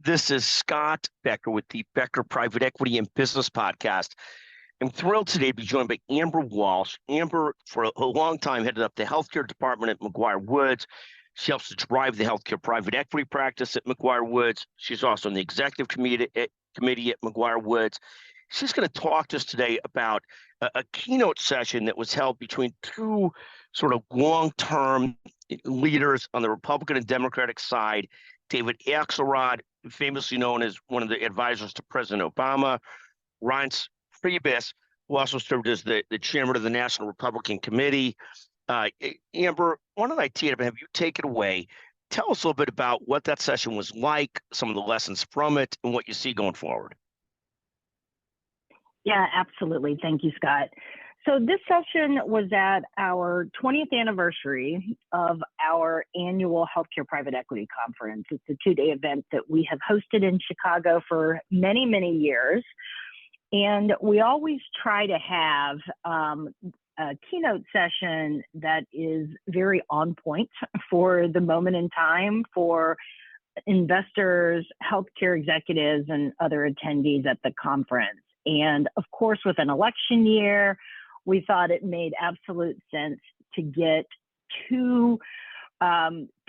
This is Scott Becker with the Becker Private Equity and Business Podcast. I'm thrilled today to be joined by Amber Walsh. Amber, for a long time, headed up the healthcare department at McGuireWoods. She helps to drive the healthcare private equity practice at McGuireWoods. She's also on the executive committee at McGuireWoods. She's going to talk to us today about a keynote session that was held between two sort of long-term leaders on the Republican and Democratic side. David Axelrod, famously known as one of the advisors to President Obama, Reince, Priebus, who also served as the chairman of the National Republican Committee. Amber, why don't I tee it up and have you take it away? Tell us a little bit about what that session was like, some of the lessons from it, and what you see going forward. Yeah, absolutely. Thank you, Scott. So this session was at our 20th anniversary of our annual Healthcare Private Equity Conference. It's a two-day event that we have hosted in Chicago for many, many years. And we always try to have a keynote session that is very on point for the moment in time for investors, healthcare executives, and other attendees at the conference. And of course, with an election year, we thought it made absolute sense to get two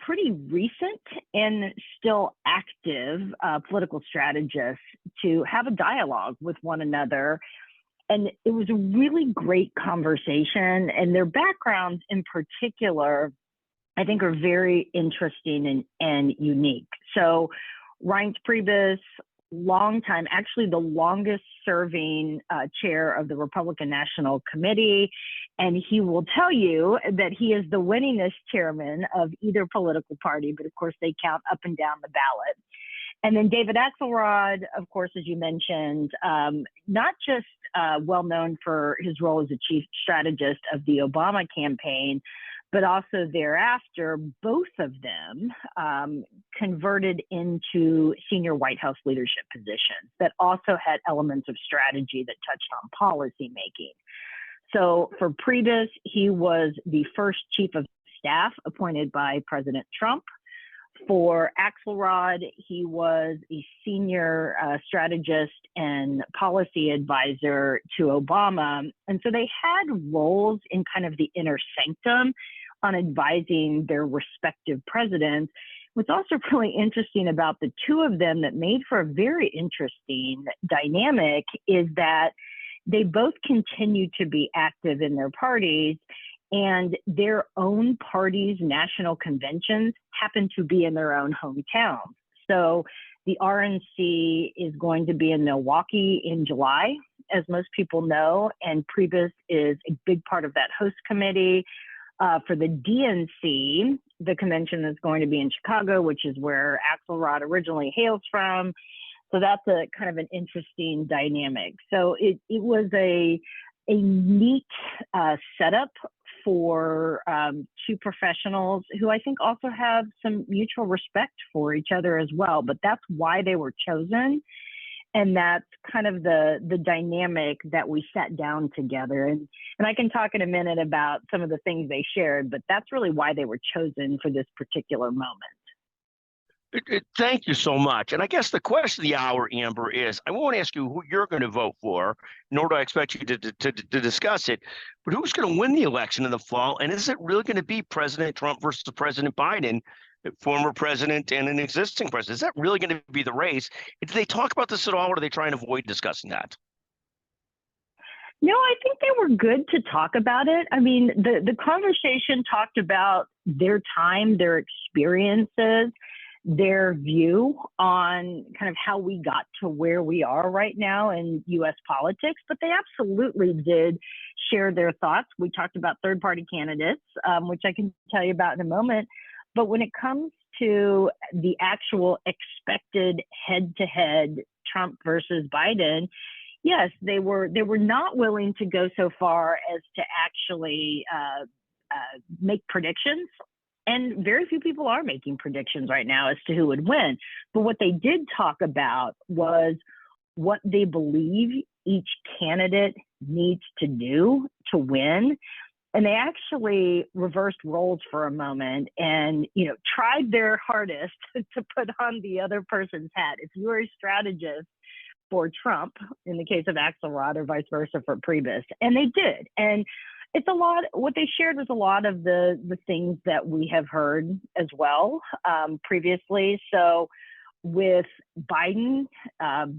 pretty recent and still active political strategists to have a dialogue with one another. And it was a really great conversation, and their backgrounds in particular, I think, are very interesting and unique. So Reince Priebus, long time, actually the longest serving chair of the Republican National Committee. And he will tell you that he is the winningest chairman of either political party, but of course they count up and down the ballot. And then David Axelrod, of course, as you mentioned, not just well known for his role as a chief strategist of the Obama campaign, but also thereafter, both of them converted into senior White House leadership positions that also had elements of strategy that touched on policy making. So for Priebus, he was the first chief of staff appointed by President Trump. For Axelrod, he was a senior strategist and policy advisor to Obama. And so they had roles in kind of the inner sanctum on advising their respective presidents. What's also really interesting about the two of them that made for a very interesting dynamic is that they both continue to be active in their parties, and their own parties' national conventions happen to be in their own hometowns. So the RNC is going to be in Milwaukee in July, as most people know, and Priebus is a big part of that host committee. For the DNC, the convention is going to be in Chicago, which is where Axelrod originally hails from. So that's a kind of an interesting dynamic. So it was a neat setup for two professionals who I think also have some mutual respect for each other as well. But that's why they were chosen. And that's kind of the dynamic that we sat down together. And I can talk in a minute about some of the things they shared, but that's really why they were chosen for this particular moment. Thank you so much. And I guess the question of the hour, Amber, is I won't ask you who you're going to vote for, nor do I expect you to discuss it, but who's going to win the election in the fall? And is it really going to be President Trump versus President Biden, former president and an existing president? Is that really going to be the race? Did they talk about this at all, or are they trying to avoid discussing that? No, I think they were good to talk about it. I mean, the conversation talked about their time, their experiences, their view on kind of how we got to where we are right now in U.S. politics, but they absolutely did share their thoughts. We talked about third-party candidates, which I can tell you about in a moment. But when it comes to the actual expected head-to-head Trump versus Biden, yes, they were not willing to go so far as to actually make predictions. And very few people are making predictions right now as to who would win. But what they did talk about was what they believe each candidate needs to do to win. And they actually reversed roles for a moment and, tried their hardest to put on the other person's hat. If you were a strategist for Trump, in the case of Axelrod, or vice versa for Priebus, and they did. And it's a lot, what they shared was a lot of the things that we have heard as well previously. So with Biden,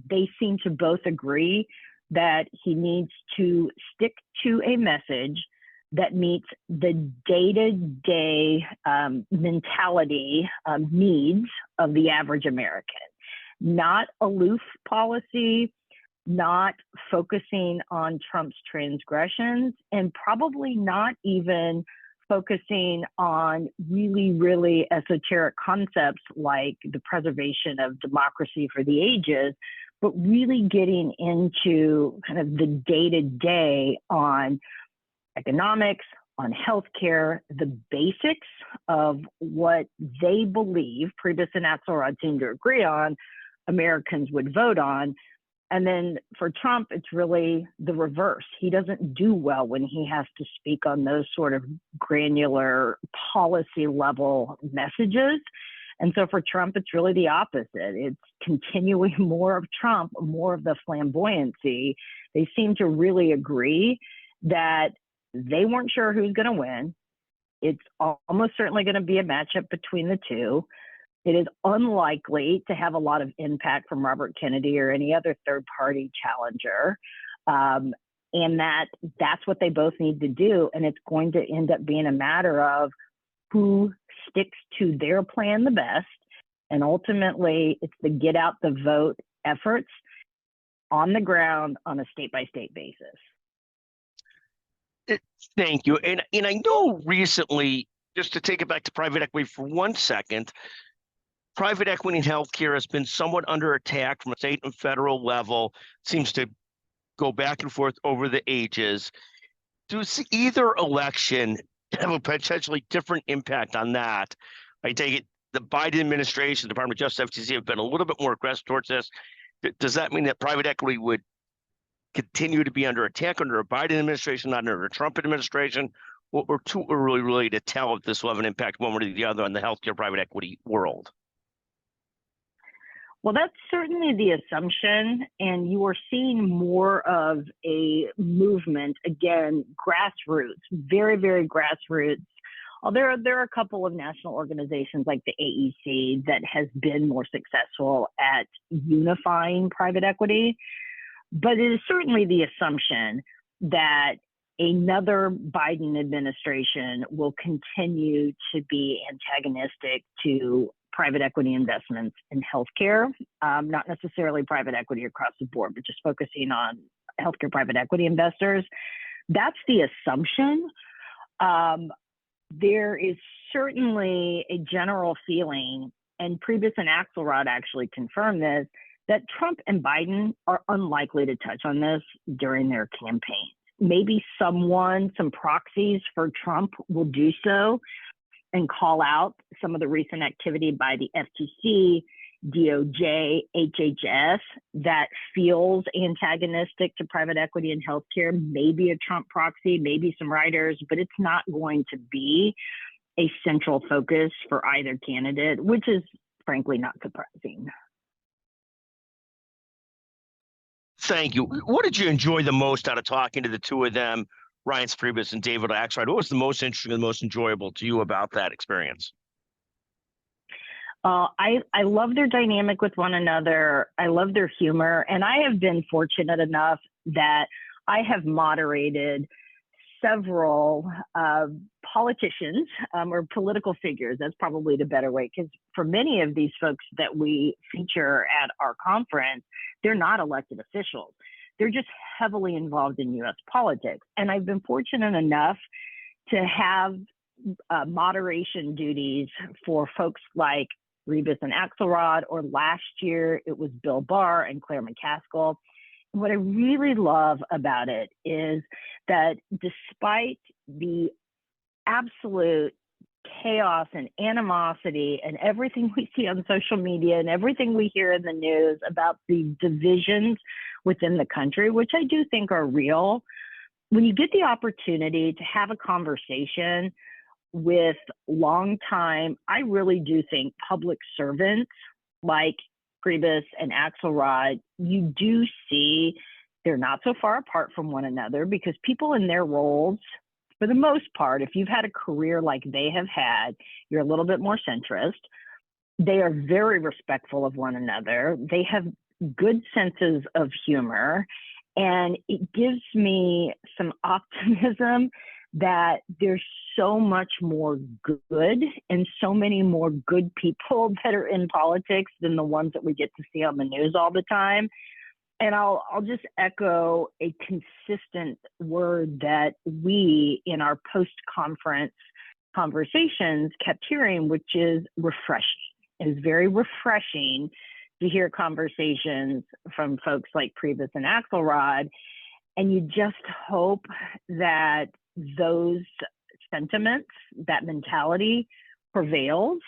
they seem to both agree that he needs to stick to a message that meets the day-to-day mentality needs of the average American. Not aloof policy, not focusing on Trump's transgressions, and probably not even focusing on really, really esoteric concepts like the preservation of democracy for the ages, but really getting into kind of the day-to-day on economics, on healthcare, the basics of what they believe, Priebus and Axelrod seem to agree on, Americans would vote on. And then for Trump, it's really the reverse. He doesn't do well when he has to speak on those sort of granular policy level messages. And so for Trump, it's really the opposite. It's continuing more of Trump, more of the flamboyancy. They seem to really agree that they weren't sure who's going to win. It's almost certainly going to be a matchup between the two. It is unlikely to have a lot of impact from Robert Kennedy or any other third-party challenger. And that's what they both need to do. And it's going to end up being a matter of who sticks to their plan the best. And ultimately, it's the get out the vote efforts on the ground on a state-by-state basis. Thank you. And I know recently, just to take it back to private equity for 1 second, private equity in healthcare has been somewhat under attack from a state and federal level, seems to go back and forth over the ages. Does either election have a potentially different impact on that? I take it the Biden administration, the Department of Justice, FTC have been a little bit more aggressive towards this. Does that mean that private equity would continue to be under attack under a Biden administration, not under a Trump administration? We're too early really to tell if this will have an impact one way or the other on the healthcare private equity world. Well, that's certainly the assumption, and you are seeing more of a movement, again, grassroots, very, very grassroots. There are a couple of national organizations like the AEC that has been more successful at unifying private equity, but it is certainly the assumption that another Biden administration will continue to be antagonistic to private equity investments in healthcare, not necessarily private equity across the board, but just focusing on healthcare private equity investors. That's the assumption. There is certainly a general feeling, and Priebus and Axelrod actually confirmed this, that Trump and Biden are unlikely to touch on this during their campaign. Maybe some proxies for Trump will do so and call out some of the recent activity by the FTC, DOJ, HHS that feels antagonistic to private equity and healthcare, maybe a Trump proxy, maybe some writers, but it's not going to be a central focus for either candidate, which is frankly not surprising. Thank you. What did you enjoy the most out of talking to the two of them, Reince Priebus and David Axelrod? What was the most interesting and most enjoyable to you about that experience? I love their dynamic with one another. I love their humor. And I have been fortunate enough that I have moderated several politicians or political figures. That's probably the better way, because for many of these folks that we feature at our conference, they're not elected officials. They're just heavily involved in U.S. politics. And I've been fortunate enough to have moderation duties for folks like Priebus and Axelrod, or last year it was Bill Barr and Claire McCaskill. And what I really love about it is that despite the absolute chaos and animosity and everything we see on social media and everything we hear in the news about the divisions within the country, which I do think are real, when you get the opportunity to have a conversation with longtime, I really do think public servants like Priebus and Axelrod, you do see they're not so far apart from one another because people in their roles, for the most part, if you've had a career like they have had, you're a little bit more centrist. They are very respectful of one another. They have good senses of humor. And it gives me some optimism that there's so much more good and so many more good people that are in politics than the ones that we get to see on the news all the time. And I'll just echo a consistent word that we in our post-conference conversations kept hearing, which is refreshing. It is very refreshing to hear conversations from folks like Priebus and Axelrod, and you just hope that those sentiments, that mentality prevails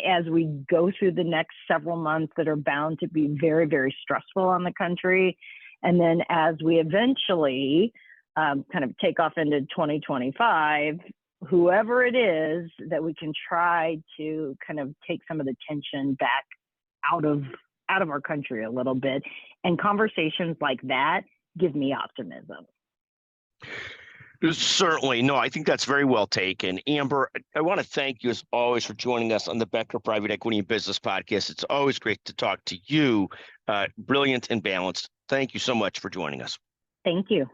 as we go through the next several months that are bound to be very, very stressful on the country. And then as we eventually kind of take off into 2025, whoever it is, that we can try to kind of take some of the tension back out of our country a little bit. And conversations like that give me optimism. Certainly. No, I think that's very well taken. Amber, I want to thank you as always for joining us on the Becker Private Equity and Business Podcast. It's always great to talk to you. Brilliant and balanced. Thank you so much for joining us. Thank you.